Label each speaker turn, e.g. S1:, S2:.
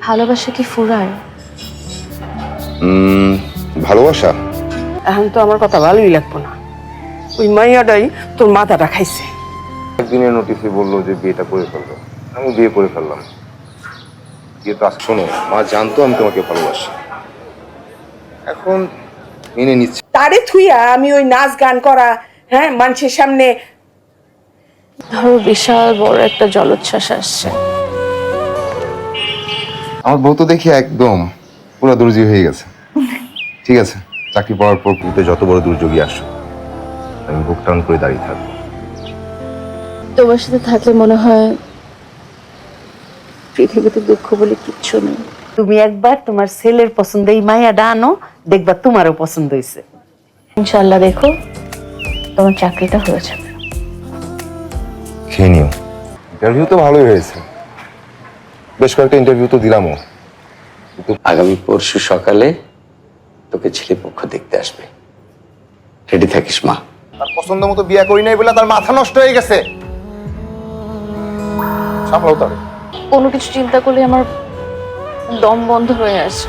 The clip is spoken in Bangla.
S1: ভালোবাসা কি ফুরায়?
S2: ভালোবাসা
S3: এখন তো আমার কথা ভালোই লাগবো না। ওই মাইয়াটাই তোর মাথাটা খাইছে।
S2: একদিনের নোটিশে বললো যে বিয়েটা করে ফেললো, আমি বিয়ে করে ফেললাম। বিয়ে তো শোনো, মা জানতো আমি তোমাকে ভালোবাসি, এখন মেনে নিচ্ছি।
S3: তারে থুইয়া আমি ওই নাচ গান করা, হ্যাঁ, মানুষের সামনে।
S1: ধরো বিশাল বড় একটা জলোচ্ছ্বাস আসছে,
S2: আমার বউ তো দেখি একদম পুরো দুর্যোগ হয়ে গেছে। ঠিক আছে, চাকরি পাওয়ার পর পুঁতে যত বড় দুর্যোগই আসো, আমি বুক টান করে দাঁড়িয়ে থাকবো।
S1: তোমার সাথে থাকলে মনে হয় পৃথিবীতে দুঃখ বলে কিচ্ছু নেই।
S4: তুমি একবার তোমার ছেলের পছন্দ এই মায়াটা আনো, দেখবা তোমারও পছন্দ হয়েছে।
S1: ইনশাআল্লাহ দেখো তোমার চাকরিটা হয়ে যাবে।
S2: খেয়ে নিও। ইন্টারভিউ তো ভালোই হয়েছে, বেশ কয়েকটা ইন্টারভিউ তো দিলামও।
S5: আগামী পরশু সকালে তোকে ছেলে পক্ষ দেখতে আসবে, রেডি থাকিস মা।
S2: তার পছন্দ মতো বিয়ে করি নাই বলে তার মাথা নষ্ট হয়ে গেছে। সামলাও তার।
S1: কোনো কিছু চিন্তা করলে আমার দম বন্ধ হয়ে আসে।